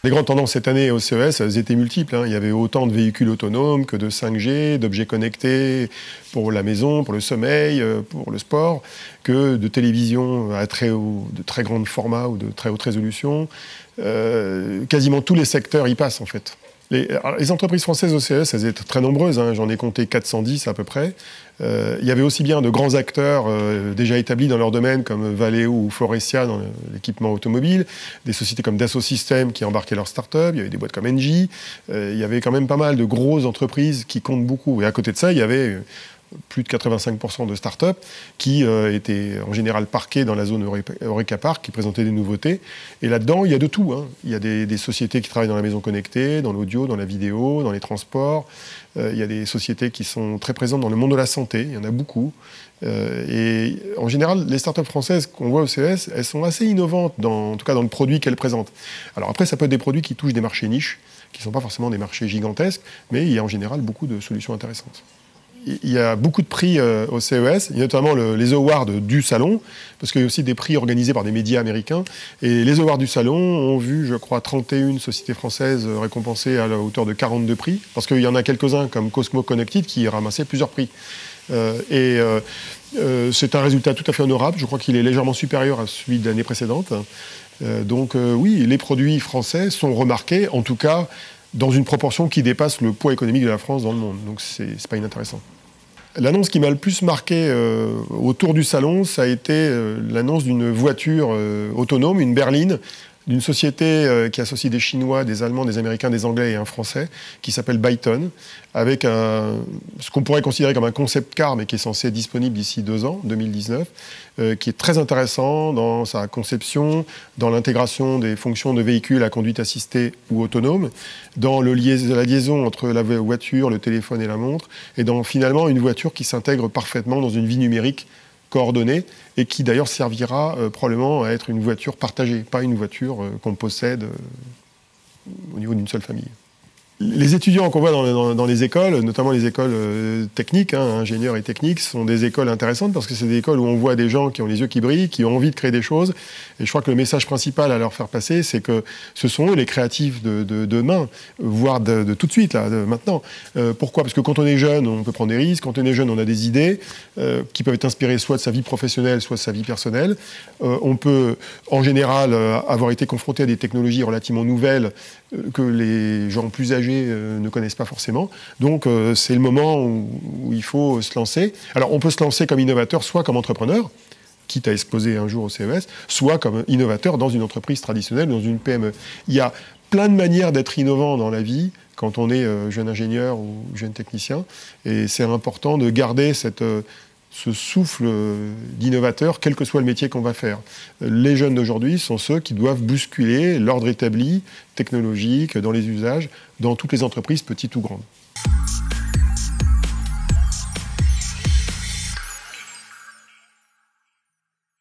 Les grandes tendances cette année au CES, elles étaient multiples. Il y avait autant de véhicules autonomes que de 5G, d'objets connectés pour la maison, pour le sommeil, pour le sport, que de télévision à de très grands formats ou de très haute résolution. Quasiment tous les secteurs y passent en fait. Les entreprises françaises au CES, elles étaient très nombreuses, j'en ai compté 410 à peu près. Il y avait aussi bien de grands acteurs déjà établis dans leur domaine comme Valeo ou Faurecia dans l'équipement automobile, des sociétés comme Dassault Systèmes qui embarquaient leurs startups, il y avait des boîtes comme Engie, il y avait quand même pas mal de grosses entreprises qui comptent beaucoup. Et à côté de ça, il y avait plus de 85% de start-up qui étaient en général parquées dans la zone Eureka Park, qui présentaient des nouveautés. Et là-dedans, il y a de tout. Il y a des sociétés qui travaillent dans la maison connectée, dans l'audio, dans la vidéo, dans les transports. Il y a des sociétés qui sont très présentes dans le monde de la santé. Il y en a beaucoup. Et en général, les start-up françaises qu'on voit au CES, elles sont assez innovantes, en tout cas dans le produit qu'elles présentent. Alors après, ça peut être des produits qui touchent des marchés niches, qui ne sont pas forcément des marchés gigantesques, mais il y a en général beaucoup de solutions intéressantes. Il y a beaucoup de prix au CES, il y a notamment les awards du salon, parce qu'il y a aussi des prix organisés par des médias américains. Et les awards du salon ont vu, je crois, 31 sociétés françaises récompensées à la hauteur de 42 prix, parce qu'il y en a quelques-uns comme Cosmo Connected qui ramassaient plusieurs prix. C'est un résultat tout à fait honorable, je crois qu'il est légèrement supérieur à celui de l'année précédente. Oui, les produits français sont remarqués, en tout cas dans une proportion qui dépasse le poids économique de la France dans le monde. Donc c'est pas inintéressant. L'annonce qui m'a le plus marqué autour du salon, ça a été l'annonce d'une voiture autonome, une berline, d'une société qui associe des Chinois, des Allemands, des Américains, des Anglais et un Français, qui s'appelle Byton, avec ce qu'on pourrait considérer comme un concept car, mais qui est censé être disponible d'ici 2 ans, 2019, qui est très intéressant dans sa conception, dans l'intégration des fonctions de véhicules à conduite assistée ou autonome, dans la liaison entre la voiture, le téléphone et la montre, et dans finalement une voiture qui s'intègre parfaitement dans une vie numérique coordonnée et qui d'ailleurs servira probablement à être une voiture partagée, pas une voiture qu'on possède au niveau d'une seule famille. Les étudiants qu'on voit dans les écoles, notamment les écoles techniques, ingénieurs et techniques, sont des écoles intéressantes parce que c'est des écoles où on voit des gens qui ont les yeux qui brillent, qui ont envie de créer des choses. Et je crois que le message principal à leur faire passer, c'est que ce sont eux les créatifs de demain, voire de tout de suite, là, maintenant. Pourquoi ? Parce que quand on est jeune, on peut prendre des risques. Quand on est jeune, on a des idées qui peuvent être inspirées soit de sa vie professionnelle, soit de sa vie personnelle. On peut, en général, avoir été confronté à des technologies relativement nouvelles que les gens plus âgés ne connaissent pas forcément. Donc c'est le moment où il faut se lancer. Alors on peut se lancer comme innovateur, soit comme entrepreneur, quitte à exposer un jour au CES, soit comme innovateur dans une entreprise traditionnelle, dans une PME. Il y a plein de manières d'être innovant dans la vie quand on est jeune ingénieur ou jeune technicien. Et c'est important de garder ce souffle d'innovateur, quel que soit le métier qu'on va faire. Les jeunes d'aujourd'hui sont ceux qui doivent bousculer l'ordre établi, technologique, dans les usages, dans toutes les entreprises, petites ou grandes.